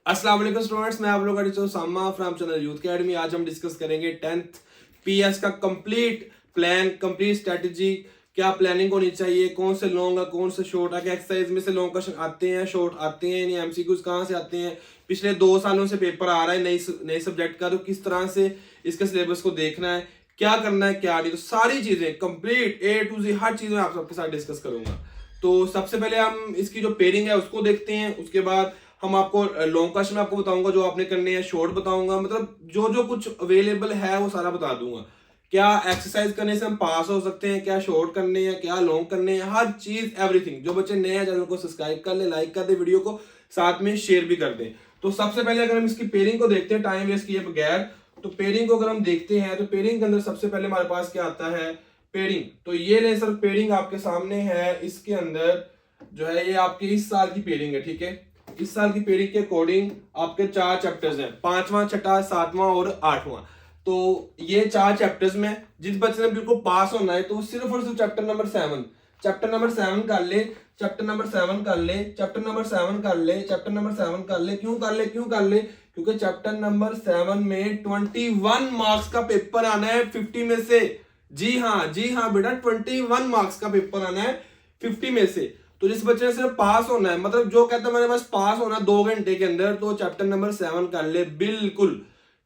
अस्सलाम वालेकुम स्टूडेंट्स, मैं आप लोगों का teacher Sama from channel youth academy. आज हम डिस्कस करेंगे 10th पीएस का कंप्लीट प्लान, कंप्लीट स्ट्रेटजी। क्या प्लानिंग होनी चाहिए, कौन से लॉन्ग है, कौन से शॉर्ट है, एक्सरसाइज में से लॉन्ग क्वेश्चन आते हैं, शॉर्ट आते हैं, नहीं एमसीक्यूज कहाँ से आते हैं, पिछले 2 सालों से पेपर आ रहा है नई सब्जेक्ट का, तो किस तरह से इसके सिलेबस को देखना है, क्या करना है क्या नहीं, तो सारी चीजें कंप्लीट ए टू जी हर चीज में आप सबके साथ डिस्कस करूंगा। तो सबसे पहले हम इसकी जो पेयरिंग है उसको देखते हैं, उसके बाद हम आपको लॉन्ग क्वेश्चन आपको बताऊंगा जो आपने करने हैं, शॉर्ट बताऊंगा, मतलब जो जो कुछ अवेलेबल है वो सारा बता दूंगा। क्या एक्सरसाइज करने से हम पास हो सकते हैं, क्या शॉर्ट करने हैं, क्या लॉन्ग करने हैं, हर चीज एवरीथिंग। जो बच्चे नए हैं चैनल को सब्सक्राइब कर ले, लाइक कर दे, वीडियो को साथ में शेयर भी कर दें। तो सबसे पहले अगर हम इसकी पेयरिंग को देखते हैं टाइम वेस्ट किए बगैर, तो पेयरिंग को अगर हम देखते हैं तो पेयरिंग के अंदर सबसे पहले हमारे पास क्या आता है, पेयरिंग। तो ये ले सर, पेयरिंग आपके सामने है। इसके अंदर जो है ये आपके इस साल की पेयरिंग है, ठीक है। इस साल की पेयरिंग के अकॉर्डिंग आपके 4 चैप्टर्स हैं, 5वां, 6वां, 7वां और 8वां। तो ये 4 चैप्टर्स में जिस बच्चे ने बिल्कुल पास होना है तो वो सिर्फ और सिर्फ चैप्टर नंबर 7 कर ले, चैप्टर नंबर 7 कर ले, चैप्टर नंबर 7 कर ले, चैप्टर नंबर 7 कर ले। क्यों कर ले, क्यों कर ले? क्योंकि चैप्टर नंबर 7 में 21 मार्क्स का पेपर आना है 50 में से। जी हाँ, जी हाँ बेटा, 21 मार्क्स का पेपर आना है 50 में से। तो जिस बच्चे ने सिर्फ पास होना है, मतलब जो कहता है मैंने बस पास होना 2 घंटे के अंदर, तो चैप्टर नंबर 7 कर ले। बिल्कुल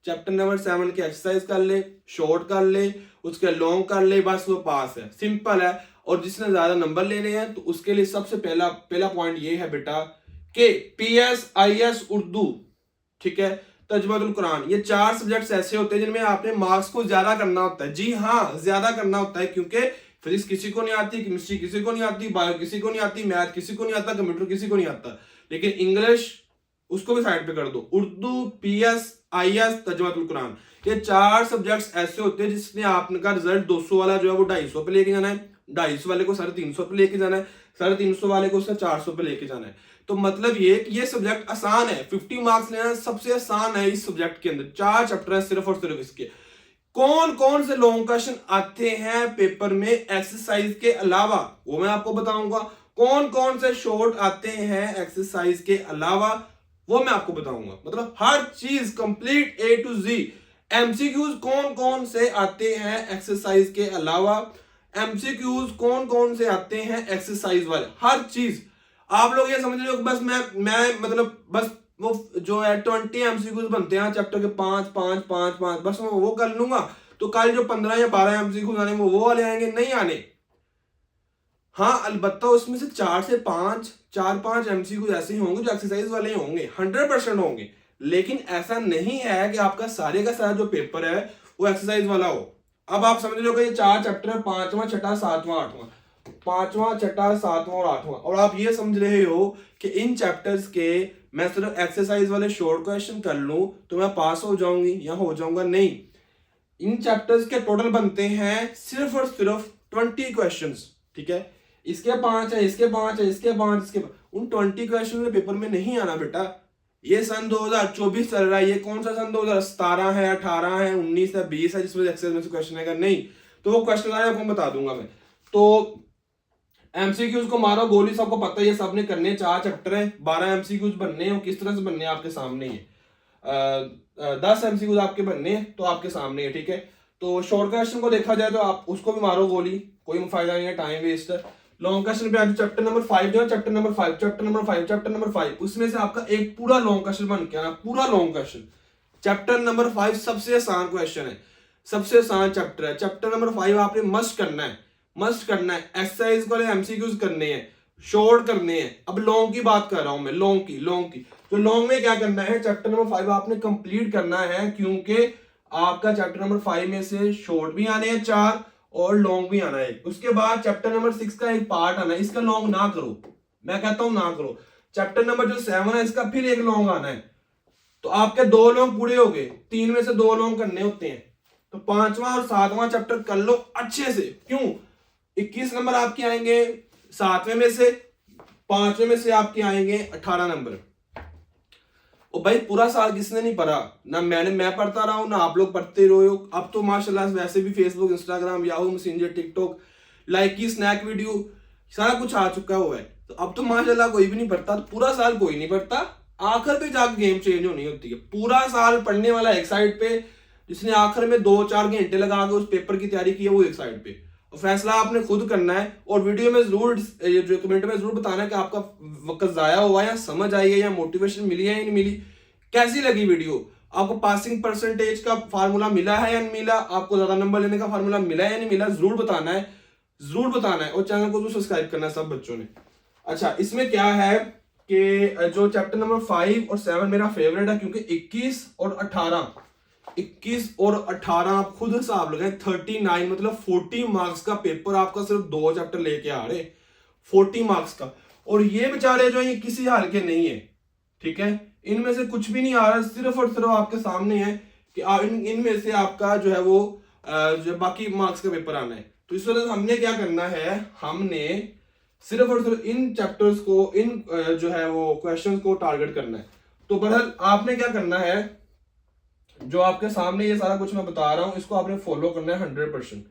चैप्टर नंबर 7 की एक्सरसाइज कर ले, शॉर्ट कर ले, उसके लॉन्ग कर ले, बस वो पास है। सिंपल है। और जिसने ज्यादा नंबर लेने हैं तो उसके लिए सबसे पहला पहला पॉइंट ये है बेटा कि पीएस, आईएस, उर्दू, ठीक है, तर्जुमातुल कुरान, ये 4 सब्जेक्ट्स ऐसे होते हैं जिनमें आपने मार्क्स को ज्यादा करना होता है। जी हाँ, ज्यादा करना होता है, क्योंकि फिजिक्स किसी को नहीं आती, केमिस्ट्री किसी को नहीं आती, बायो किसी को नहीं आती, मैथ किसी को नहीं आता, कंप्यूटर किसी को नहीं आता, लेकिन इंग्लिश उसको भी साइड पे कर दो। उर्दू, पीएस, आईएस, तर्जुमातुल कुरान, ये 4 सब्जेक्ट्स ऐसे होते हैं जिसने आपका रिजल्ट 200 वाला जो है वो 250 पे लेके जाना है, 250 वाले को 350 पे लेके जाना है, 350 वाले को उससे 400 पे लेके जाना है। तो मतलब ये कि ये सब्जेक्ट आसान है, 50 मार्क्स लेना सबसे आसान है इस सब्जेक्ट के अंदर। 4 चैप्टर है सिर्फ और सिर्फ इसके। कौन कौन से लॉन्ग क्वेश्चन आते हैं पेपर में एक्सरसाइज के अलावा, वो मैं आपको बताऊंगा। कौन कौन से शॉर्ट आते हैं एक्सरसाइज के अलावा, वो मैं आपको बताऊंगा। मतलब हर चीज complete A to Z. MCQs कौन कौन से आते हैं एक्सरसाइज के अलावा, एमसीक्यूज कौन कौन से आते हैं एक्सरसाइज वाले, हर चीज। आप लोग ये समझ रहे हो कि बस मैं मतलब बस वो जो है 20 एमसीक्यूज बनते हैं चैप्टर के, 5 5 5 5 5, बस मैं वो कर लूंगा तो कल जो 15 या 12 एमसीक्यूज आने वो वाले आएंगे, नहीं आने। हाँ अलबत्ता उसमें से 4 5 एमसीक्यूज ऐसे ही होंगे जो एक्सरसाइज वाले ही होंगे, 100% होंगे। लेकिन ऐसा नहीं है कि आपका सारे का सारा जो पेपर है वो एक्सरसाइज वाला हो। अब आप समझ लो कि ये 4 चैप्टर है, 5वां, 6वां, 7वां, 8वां, 5वां, 6वां, 7वां और 8वां, और आप ये समझ रहे हो कि इन चैप्टर्स के मैं सिर्फ एक्सरसाइज वाले शॉर्ट क्वेश्चन कर लूं तो मैं पास हो जाऊंगी या हो जाऊंगा, नहीं। इन चैप्टर्स के टोटल बनते हैं सिर्फ और सिर्फ 20 क्वेश्चंस, ठीक है। इसके 5 है, इसके 5 है, इसके 5, इसके 5। उन 20 क्वेश्चन में पेपर में नहीं आना बेटा। ये सन 2024 चल रहा है, ये कौन सा सन 2017 है, 18 है, 19 है, 20 है जिसमें एक्सरसाइज में से क्वेश्चन है? नहीं, तो वो क्वेश्चन आए आपको बता दूंगा मैं। तो एमसीक्यूज को मारो गोली, सबको पता है ये सबने करने। 4 चैप्टर है, 12 एमसीक्यूज बनने हैं, किस तरह से बनने हैं आपके सामने ही है। 10 एमसीक्यूज आपके बनने हैं तो आपके सामने है, ठीक है। तो शॉर्ट क्वेश्चन को देखा जाए तो आप उसको भी मारो गोली, कोई फायदा नहीं है, टाइम वेस्ट है। लॉन्ग क्वेश्चन पे आज चैप्टर नंबर 5 जो है, chapter number 5, chapter number 5, chapter number 5, उसमें से आपका एक पूरा लॉन्ग क्वेश्चन बन के आना, पूरा लॉन्ग क्वेश्चन। चैप्टर नंबर 5 सबसे आसान क्वेश्चन है, सबसे आसान चैप्टर है। चैप्टर नंबर 5 आपने मस्ट करना है, मस्ट करना है। एक्सरसाइज वाले एमसीक्यूज करने हैं, शॉर्ट करने हैं। अब लॉन्ग की बात कर रहा हूं मैं, लॉन्ग की तो लॉन्ग में क्या करना है, चैप्टर नंबर 5 आपने कंप्लीट करना है, क्योंकि आपका चैप्टर नंबर 5 में से शॉर्ट भी आने हैं 4 और लॉन्ग भी आना है। उसके बाद चैप्टर नंबर 6 का एक पार्ट आना है, इसका लॉन्ग ना करो, मैं कहता हूं ना करो। चैप्टर नंबर जो 7 है इसका फिर एक लॉन्ग आना है, तो आपके 2 लॉन्ग पूरे हो गए, 3 में से 2 लॉन्ग करने होते हैं। तो 5वां और 7वां चैप्टर कर लो अच्छे से। क्यों? 21 नंबर आपके आएंगे 7वें में से, 5वें में से आपके आएंगे 18 नंबर। और भाई पूरा साल किसने नहीं पढ़ा, ना मैं पढ़ता रहा हूं, ना आप लोग पढ़ते रहे हो। अब तो माशाल्लाह वैसे भी Facebook, Instagram, Yahoo messenger, TikTok, like की स्नैक वीडियो सारा कुछ आ चुका हुआ है। तो अब तो माशाल्लाह कोई भी नहीं पढ़ता, तो पूरा साल कोई नहीं पढ़ता, आखिर पे जाकर गेम चेंज होनी होती है। पूरा साल पढ़ने वाला एक साइड पे, जिसने आखिर में 2-4 घंटे लगा के उस पेपर की तैयारी की है वो एक साइड पे। और फैसला आपने खुद करना है, और वीडियो में जरूर, जो कमेंट में जरूर बताना है कि आपका वक्त जाया हुआ या समझ आई है या मोटिवेशन मिली है या नहीं मिली, कैसी लगी वीडियो, आपको पासिंग परसेंटेज का फार्मूला मिला है या नहीं मिला, आपको ज्यादा नंबर लेने का फार्मूला मिला है या नहीं मिला, जरूर बताना है, जरूर बताना है। और चैनल को सब्सक्राइब करना है सब बच्चों ने। अच्छा, इसमें क्या है कि जो चैप्टर नंबर 5 और 7 मेरा फेवरेट है, क्योंकि 21 और 18 आप खुद हिसाब लगाएं, 39 मतलब 40 मार्क्स का पेपर आपका सिर्फ 2 चैप्टर लेके आ रहे, 40 मार्क्स का। और ये बेचारे जो है ये किसी हाल के नहीं है, ठीक है, इनमें से कुछ भी नहीं आ रहा, सिर्फ और सिर्फ आपके सामने है कि इनमें से आपका जो है वो जो बाकी मार्क्स का पेपर आना है। तो इस वजह से हमने क्या करना है, हमने सिर्फ और सिर्फ इन चैप्टर्स को, इन जो है वो क्वेश्चंस को टारगेट करना है। तो बहरहाल आपने क्या करना है, जो आपके सामने ये सारा कुछ मैं बता रहा हूं इसको आपने फॉलो करना है 100%।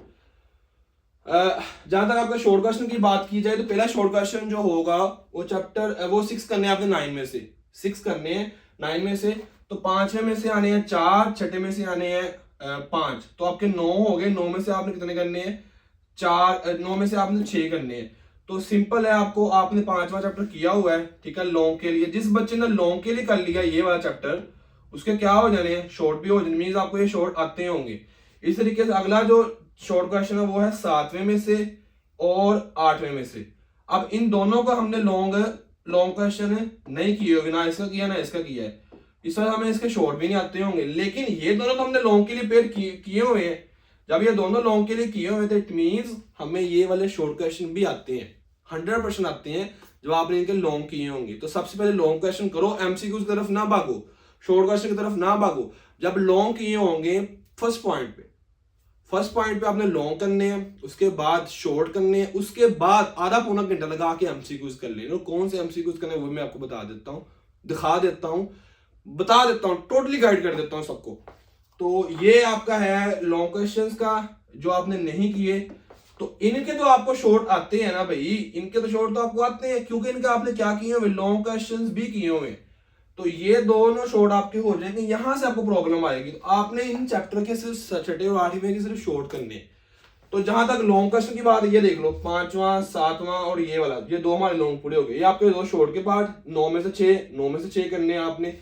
जहां तक आपका शॉर्ट क्वेश्चन की बात की जाए तो पहला शॉर्ट क्वेश्चन जो होगा वो चैप्टर वो 6 करने हैं आपने 9 में से, 6 करने हैं 9 में से। तो 5वें में से आने हैं 4, छठे में से आने हैं 5, तो आपके 9 हो गए। 9 में से आपने कितने करने हैं, 4, 9 में से आपने 6 करने हैं। तो सिंपल है, आपको आपने 5वां चैप्टर किया हुआ है, ठीक है, लॉन्ग के लिए। जिस बच्चे ने लॉन्ग के लिए कर लिया ये वाला चैप्टर, उसके क्या हो जाने हैं, शॉर्ट भी हो जाने, मींस आपको ये शॉर्ट आते होंगे। इस तरीके से अगला जो शॉर्ट क्वेश्चन है वो है 7वें में से और 8वें में से। अब इन दोनों का हमने लॉन्ग क्वेश्चन नहीं किए होंगे, ना इसका किया ना इसका किया है, इस वजह हमें इसके शॉर्ट भी नहीं आते होंगे। लेकिन ये दोनों तो हमने लॉन्ग के लिए पेयर किए हुए हैं। जब ये दोनों लॉन्ग के लिए किए हुए थे, इट मींस हमें ये वाले शॉर्ट क्वेश्चन भी आते हैं, 100% आते हैं जब आपने इनके लॉन्ग किए होंगे। तो सबसे पहले लॉन्ग क्वेश्चन करो, एमसीक्यू की तरफ ना भागो, शॉर्ट क्वेश्चन की तरफ ना भागो। जब लॉन्ग किए होंगे फर्स्ट पॉइंट पे आपने लॉन्ग करने हैं, उसके बाद शॉर्ट करने हैं, उसके बाद आधा पौना घंटा लगा के एमसीक्यूज कर लेना। कौन से एमसीक्यूज करने वो मैं आपको बता देता हूँ, दिखा देता हूँ, बता देता हूँ, टोटली गाइड कर देता हूँ सबको। तो ये आपका है लॉन्ग क्वेश्चंस का जो आपने नहीं किए। तो इनके तो आपको शॉर्ट आते हैं ना भाई, इनके तो शॉर्ट तो आपको आते हैं, क्योंकि इनका आपने क्या किए हुए, लॉन्ग क्वेश्चंस भी किए हुए। तो ये दोनों शॉर्ट आपके हो जाएंगे। यहां से आपको प्रॉब्लम आएगी, तो आपने इन चैप्टर के सिर्फ छठे और 8वें के सिर्फ शॉर्ट करने। तो जहां तक लॉन्ग क्वेश्चन की बात, ये देख लो 5वां 7वां और ये वाला, ये 2 हमारे लॉन्ग पूरे हो गए। ये आपके 2 शॉर्ट के पार्ट, 9 में से 6 करने हैं आपने।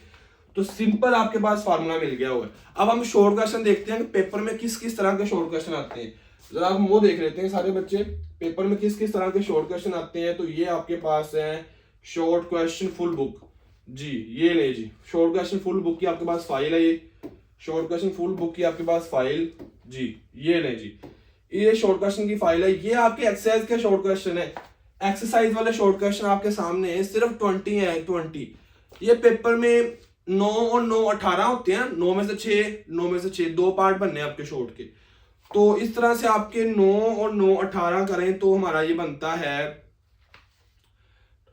तो सिंपल आपके पास फार्मूला मिल गया हुआ है। अब हम शॉर्ट क्वेश्चन देखते हैं कि पेपर में किस किस तरह के शॉर्ट क्वेश्चन आते हैं। जरा हम वो देख लेते हैं सारे बच्चे, पेपर में किस किस तरह के शॉर्ट क्वेश्चन आते हैं। तो ये आपके पास है शॉर्ट क्वेश्चन फुल बुक जी, ये ले जी, शॉर्ट क्वेश्चन फुल बुक की आपके पास फाइल है, ये शॉर्ट क्वेश्चन फुल बुक की आपके पास फाइल जी, ये ले जी, ये शॉर्ट क्वेश्चन की फाइल है। ये आपके एक्सरसाइज के शॉर्ट क्वेश्चन है, एक्सरसाइज वाले शॉर्ट क्वेश्चन आपके सामने है, सिर्फ 20 है, 20। ये पेपर में 9 और 9 18 होते हैं, 9 में से 6 2 पार्ट बनने हैं आपके शॉर्ट के। तो इस तरह से आपके 9 और 9 18 करें तो हमारा ये बनता है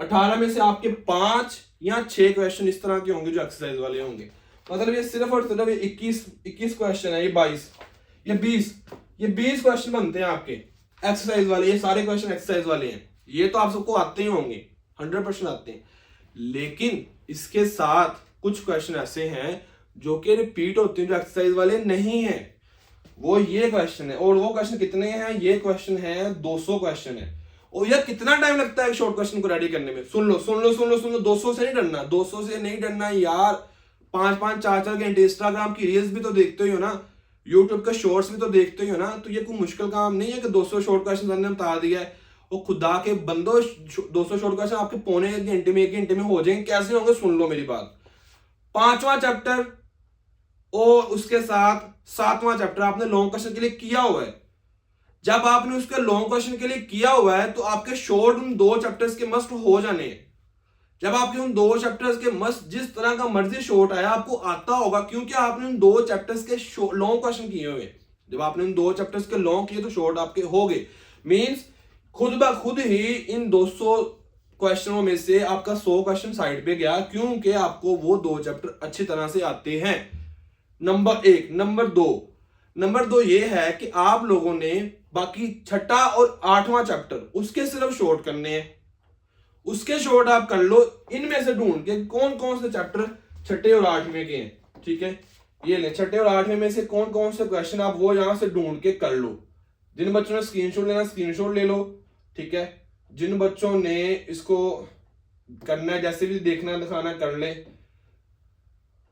18 में से आपके 5 या 6 क्वेश्चन इस तरह के होंगे जो एक्सरसाइज वाले होंगे। मतलब ये सिर्फ और सिर्फ 21 क्वेश्चन है, ये 22, ये 20 क्वेश्चन बनते हैं आपके एक्सरसाइज वाले। ये सारे क्वेश्चन एक्सरसाइज वाले हैं, ये तो आप सबको आते ही होंगे, 100% आते हैं। लेकिन इसके साथ कुछ क्वेश्चन ऐसे हैं जो कि रिपीट होते हैं, जो एक्सरसाइज वाले नहीं है। वो ये क्वेश्चन है, और वो क्वेश्चन कितने हैं, ये क्वेश्चन है 200 क्वेश्चन है। और यार कितना टाइम लगता है शॉर्ट क्वेश्चन को रेडी करने में, सुन लो 200 से नहीं डरना, 200 से नहीं डरना यार। 5-5 4-4 घंटे इंस्टाग्राम की रील्स भी तो देखते ही हो ना, यूट्यूब के शॉर्ट्स भी तो देखते ही हो ना। तो ये कोई मुश्किल काम नहीं है कि 200 शॉर्ट क्वेश्चन हमने बता दिया है। वो खुदा के बंदो 200 शॉर्ट क्वेश्चन आपके पौने 1 घंटे में 1 घंटे में हो जाएंगे। कैसे होंगे, सुन लो मेरी बात। 5वां चैप्टर और उसके साथ 7वां चैप्टर आपने लॉन्ग क्वेश्चन के लिए किया हुआ है। जब आपने उसके लॉन्ग क्वेश्चन के लिए किया हुआ है तो आपके शॉर्ट उन 2 चैप्टर्स के मस्ट हो जाने हैं। जब आपके उन 2 चैप्टर्स के मस्ट, जिस तरह का मर्जी शॉर्ट आया आपको आता होगा, क्योंकि आपने उन 2 चैप्टर्स के लॉन्ग क्वेश्चन किए हुए। जब आपने उन 2 चैप्टर्स के लॉन्ग किए तो शॉर्ट आपके हो गए। मींस खुद ब खुद ही इन 200 क्वेश्चनों में से आपका 100 क्वेश्चन साइड पे गया, क्योंकि आपको वो 2 चैप्टर अच्छी तरह से आते हैं। नंबर 1। नंबर 2 ये है कि आप लोगों ने बाकी 6ठा और 8वां चैप्टर उसके सिर्फ शॉर्ट करने हैं, उसके शॉर्ट आप कर लो, इनमें से ढूंढ के कौन कौन से चैप्टर छठे और आठवें के हैं, ठीक है। ये ले छठे और आठवें में से कौन कौन से क्वेश्चन आप वो यहां से ढूंढ के कर लो। जिन बच्चों ने स्क्रीनशॉट लेना स्क्रीनशॉट ले लो, ठीक है। जिन बच्चों ने इसको करना है जैसे भी देखना दिखाना कर ले।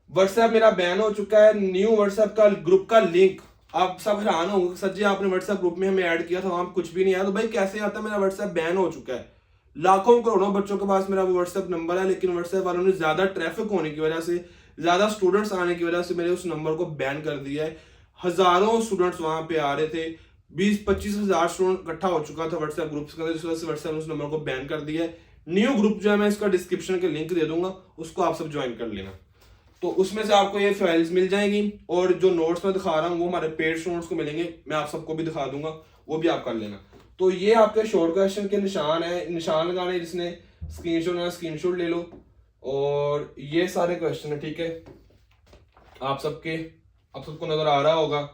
व्हाट्सएप मेरा बैन हो चुका है, न्यू व्हाट्सएप का ग्रुप का लिंक, आप सब हैरान होंगे सर जी आपने व्हाट्सएप ग्रुप में हमें ऐड किया था वहां कुछ भी नहीं आया। तो भाई कैसे आता, मेरा व्हाट्सएप बैन हो चुका है। लाखों करोड़ों बच्चों के पास मेरा व्हाट्सएप नंबर है, लेकिन व्हाट्सएप वालों ने ज्यादा ट्रैफिक होने की वजह से, ज्यादा स्टूडेंट्स आने की वजह से मेरे उस नंबर को बैन कर दिया है। हजारों स्टूडेंट्स वहां पे आ रहे थे, 20-25 हजार स्टूडेंट इकट्ठा हो चुका था व्हाट्सएप ग्रुप के अंदर, इस वजह से व्हाट्सएप ने उस नंबर को बैन कर दिया है। न्यू ग्रुप जो है मैं इसका डिस्क्रिप्शन के लिंक दे दूंगा, उसको आप सब ज्वाइन कर लेना। तो उसमें से आपको ये फाइल्स मिल जाएंगी, और जो नोट्स मैं दिखा रहा हूँ वो हमारे पेड स्टूडेंट्स को मिलेंगे, मैं आप सबको भी दिखा दूंगा, वो भी आप कर लेना। तो ये आपके शॉर्ट क्वेश्चन के निशान है, निशान लगाने जिसने स्क्रीनशॉट लेना स्क्रीनशॉट ले लो, और ये सारे क्वेश्चन है, ठीक है। आप सबको नजर आ रहा होगा,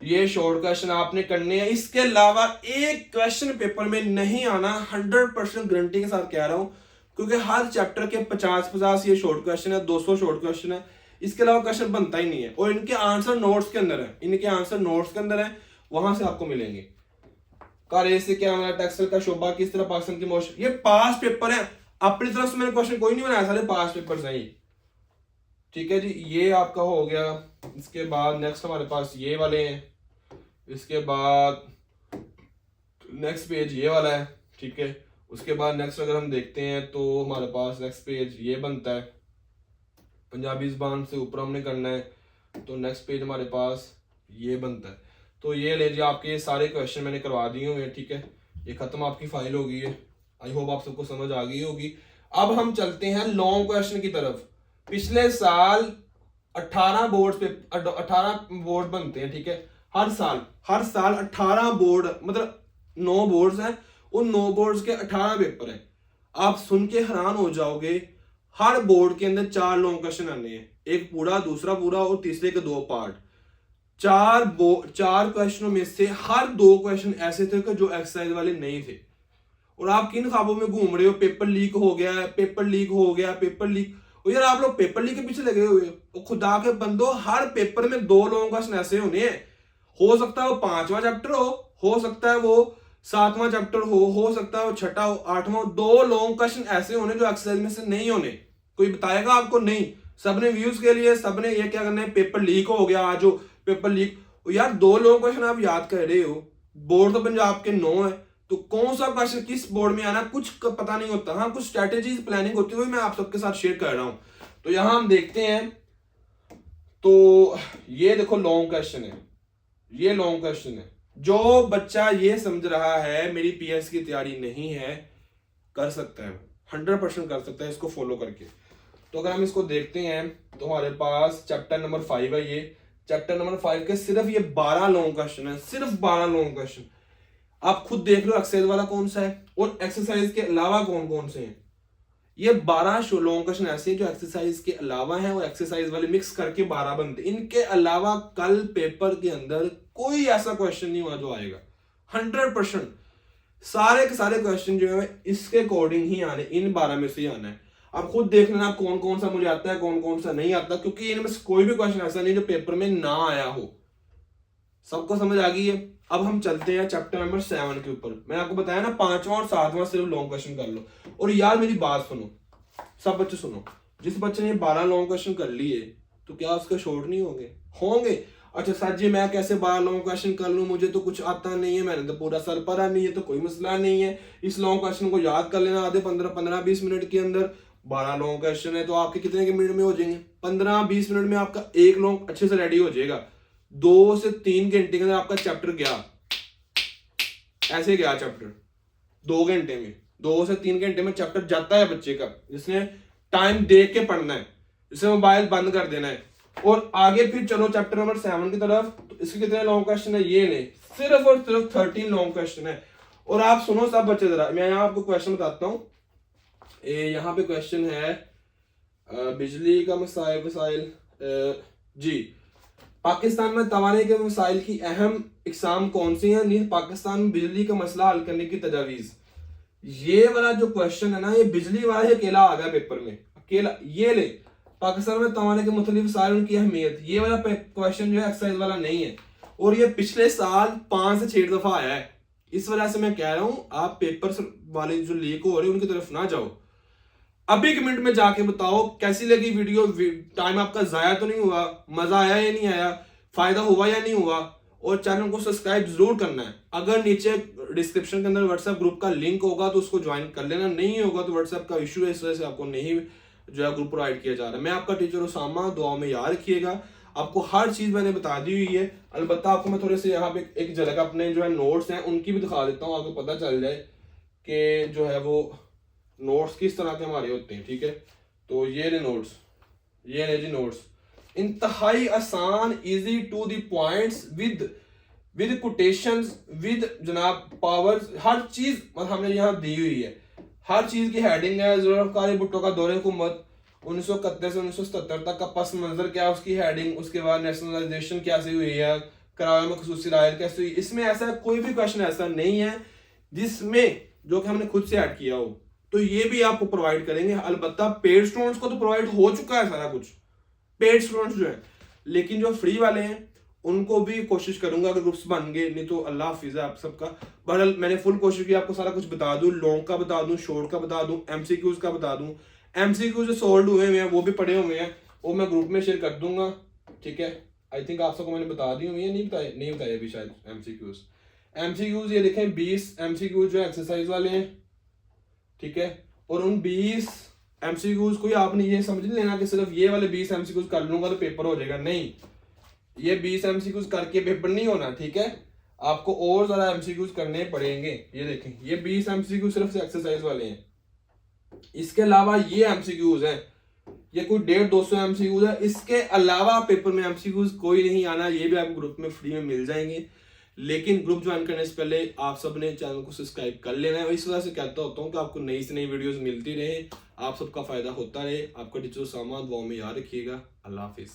ये शॉर्ट क्वेश्चन आपने करने हैं। इसके अलावा एक क्वेश्चन पेपर में नहीं आना, 100% गारंटी के साथ कह रहा हूं, क्योंकि हर चैप्टर के 50-50 ये शॉर्ट क्वेश्चन है, 200 शॉर्ट क्वेश्चन है, इसके अलावा क्वेश्चन बनता ही नहीं है। और इनके आंसर नोट्स के अंदर है, इनके आंसर नोट्स के अंदर है, वहां से आपको मिलेंगे। कार्य से क्या हमारा टेक्सटाइल का शोभा किस तरह पाकिस्तान की मोशन, ये पास पेपर है, अपनी तरफ से मैंने क्वेश्चन कोई नहीं बनाया, सारे पास पेपर है, ठीक है जी। ये आपका हो गया। इसके बाद नेक्स्ट हमारे पास ये वाले हैं, इसके बाद नेक्स्ट पेज ये वाला है, ठीक है। उसके बाद नेक्स्ट अगर हम देखते हैं तो हमारे पास नेक्स्ट पेज ये बनता है, पंजाबी ज़बान से ऊपर हमने करना है, तो नेक्स्ट पेज हमारे पास ये बनता है। तो ये ले जी आपके ये सारे क्वेश्चन मैंने करवा दिए हुए हैं, ठीक है। ये खत्म आपकी फाइल हो गई है, आई होप आप सबको समझ आ गई होगी। अब हम चलते हैं लॉन्ग क्वेश्चन की तरफ। पिछले साल 18 बोर्ड बनते हैं, ठीक है। हर साल 18 बोर्ड, मतलब 9 बोर्ड्स हैं, उन 9 बोर्ड्स के 18 पेपर हैं। आप सुन के हैरान हो जाओगे, हर बोर्ड के अंदर 4 लॉन्ग क्वेश्चन आने हैं, एक पूरा, दूसरा पूरा और तीसरे के 2 पार्ट। 4 क्वेश्चनों में से हर 2 क्वेश्चन ऐसे थे कि जो एक्सरसाइज वाले नहीं थे। और आप किन ख्वाबों में घूम रहे हो, पेपर लीक हो गया है, पेपर लीक हो गया, पेपर लीक। और यार आप लोग पेपर लीक के पीछे लगे हुए हो, खुदा के बंदो, हर पेपर में 2 लॉन्ग क्वेश्चन ऐसे होने हैं। हो सकता है वो 5वां चैप्टर हो सकता है वो 7वां चैप्टर हो सकता है वो 6ठा हो, 8वां। 2 लॉन्ग क्वेश्चन ऐसे होने जो एक्सरसाइज में से नहीं होने। कोई बताएगा आपको? नहीं। सबने व्यूज के लिए, सबने ये क्या करना है, पेपर लीक हो गया आज, पेपर लीक। यार 2 लॉन्ग क्वेश्चन आप याद कर रहे हो, बोर्ड तो पंजाब के 9 है, तो कौन सा क्वेश्चन किस बोर्ड में आना कुछ पता नहीं होता। हाँ, कुछ स्ट्रेटेजीज प्लानिंग होती है, मैं आप सबके साथ शेयर कर रहा हूं। तो यहां हम देखते हैं, तो ये देखो लॉन्ग क्वेश्चन है, ये लॉन्ग क्वेश्चन है। जो बच्चा ये समझ रहा है मेरी पीएस की तैयारी नहीं है, कर सकता है, 100% कर सकता है इसको फॉलो करके। तो अगर हम इसको देखते हैं तो हमारे पास चैप्टर नंबर 5 है। ये चैप्टर नंबर 5 के सिर्फ ये 12 लॉन्ग क्वेश्चन है, सिर्फ 12 लॉन्ग क्वेश्चन। आप खुद देख लो एक्सरसाइज वाला कौन सा है और एक्सरसाइज के अलावा कौन कौन से हैं। ये 12 लॉन्ग क्वेश्चन ऐसे हैं जो एक्सरसाइज के अलावा हैं, और एक्सरसाइज वाले मिक्स करके 12 बनते। इनके अलावा कल पेपर के अंदर कोई ऐसा क्वेश्चन नहीं हुआ जो आएगा, 100%। सारे के सारे क्वेश्चन जो है इसके अकॉर्डिंग ही आने, इन 12 में से ही आना है। आप खुद देख लेना कौन कौन सा मुझे आता है, कौन कौन सा नहीं आता, क्योंकि इनमें से कोई भी क्वेश्चन ऐसा नहीं जो पेपर में ना आया हो। सबको समझ आ गई है? अब हम चलते हैं चैप्टर नंबर 7 के ऊपर। मैंने आपको बताया ना 5वां और 7वां सिर्फ लॉन्ग क्वेश्चन कर लो। और यार मेरी बात सुनो, सब बच्चे सुनो, जिस बच्चे ने 12 लॉन्ग क्वेश्चन कर लिए तो क्या उसके शॉर्ट नहीं होंगे? अच्छा सर जी मैं कैसे 12 लॉन्ग क्वेश्चन कर लूं, मुझे तो कुछ आता नहीं है, मैंने तो पूरा सर पढ़ा नहीं है, तो कोई मसला नहीं है, इस लॉन्ग क्वेश्चन को याद कर लेना आधे 15-20 मिनट के अंदर। 12 लॉन्ग क्वेश्चन है तो आपके कितने के मिनट में हो जाएंगे? 15-20 मिनट में आपका एक लॉन्ग अच्छे से रेडी हो जाएगा। 2 से 3 घंटे के अंदर आपका चैप्टर गया, ऐसे गया चैप्टर 2 घंटे में। 2 से 3 घंटे में चैप्टर जाता है बच्चे का, जिसने टाइम देख के पढ़ना है, जिसने मोबाइल बंद कर देना है। और आगे फिर चलो चैप्टर नंबर 7 की तरफ। तो इसके कितने लॉन्ग क्वेश्चन है? ये ले, सिर्फ और सिर्फ 13 लॉन्ग क्वेश्चन है। और आप सुनो सब बच्चे जरा, मैं यहाँ आपको क्वेश्चन बताता हूँ। यहाँ पे क्वेश्चन है बिजली का मसाइल जी, पाकिस्तान में तवाने के मसाइल की अहम इकसाम कौन सी हैं? पाकिस्तान में बिजली का मसला हल करने की तजावीज़। ये वाला जो क्वेश्चन है ना, ये बिजली वाला ही अकेला आ गया पेपर में, अकेला। ये ले, पाकिस्तान में तवाने के मुख्तलिफ साल उनकी अहमियत, ये वाला क्वेश्चन जो है एक्सरसाइज वाला नहीं है, और ये पिछले साल 5 से 6 दफा आया है। इस वजह से मैं कह रहा हूं आप पेपर वाले जो लीक हो रहे हैं उनकी तरफ ना जाओ। अभी कमेंट में जाके बताओ कैसी लगी वीडियो, टाइम आपका जाया तो नहीं हुआ, मजा आया या नहीं आया, फायदा हुआ या नहीं हुआ, और चैनल को सब्सक्राइब जरूर करना है। अगर नीचे डिस्क्रिप्शन के अंदर व्हाट्सएप ग्रुप का लिंक होगा तो उसको ज्वाइन कर लेना, नहीं होगा तो व्हाट्सएप का इशू है, इस वजह से आपको नहीं जो है ग्रुप प्रोवाइड किया जा रहा है। मैं आपका टीचर उसामा, दुआ में याद रखिएगा। आपको हर चीज मैंने बता दी हुई है। अलबत्ता आपको मैं थोड़े से यहाँ पे एक झलक अपने जो है नोट्स हैं उनकी भी दिखा देता हूँ, आपको पता चल जाए कि जो है वो नोट्स किस तरह के हमारे होते हैं। ठीक है, तो ये ले नोट्स, ये ले जी नोट्स, इंतहाई आसान, easy to the points, with quotations, with जनाब पावर्स, हर चीज मतलब हमने यहाँ दी हुई है। हर चीज की हेडिंग है। जुल्फ़िकार भुट्टो का दौरे हुकूमत 1971 से 1977 तक का पस मंजर क्या है, उसकी हेडिंग, उसके बाद नेशनलाइजेशन कैसे हुई है, करार में खसूसी रायत कैसे हुई। इसमें ऐसा कोई भी क्वेश्चन ऐसा नहीं है जिसमें जो कि हमने खुद से ऐड किया हो, तो ये भी आपको प्रोवाइड करेंगे। अलबत्ता पेड स्टूडेंट्स को तो प्रोवाइड हो चुका है सारा कुछ, पेड स्टूडेंट्स जो है, लेकिन जो फ्री वाले हैं उनको भी कोशिश करूंगा अगर ग्रुप्स बन गए, नहीं तो अल्लाह हाफिज है आप सबका। बहरहाल मैंने फुल कोशिश की आपको सारा कुछ बता दूं, लॉन्ग का बता दूं, शॉर्ट का बता दूं, एमसीक्यूज का बता दूं। एमसीक्यूज जो सोल्ड हुए हैं वो भी पड़े हुए हैं, वो मैं ग्रुप में शेयर कर दूंगा। ठीक है, आई थिंक आप सबको मैंने बता दी हुई है, नहीं बताया अभी शायद। एमसीक्यूज ये देखें 20 एमसीक्यूज जो एक्सरसाइज वाले हैं। ठीक है, और उन 20 एमसीक्यूज को आपने ये समझ नहीं लेना कि सिर्फ ये वाले 20 एमसीक्यूज कर लूंगा तो पेपर हो जाएगा, नहीं। ये 20 एमसीक्यूज करके पेपर नहीं होना। ठीक है, आपको और ज्यादा एमसीक्यूज करने पड़ेंगे। ये देखें, ये 20 एमसीक्यूज सिर्फ एक्सरसाइज वाले हैं। इसके अलावा ये एमसीक्यूज हैं, ये कोई 150-200 एमसीक्यूज है। इसके अलावा पेपर में एमसीक्यूज कोई नहीं आना, ये भी आपको ग्रुप में फ्री में मिल जाएंगे। लेकिन ग्रुप ज्वाइन करने से पहले आप सब ने चैनल को सब्सक्राइब कर लेना है। इस वजह से कहता होता हूँ कि आपको नई से नई वीडियोस मिलती रहे, आप सबका फायदा होता रहे। आपका टीचर सामान दुआ में याद रखिएगा। अल्लाह हाफिज।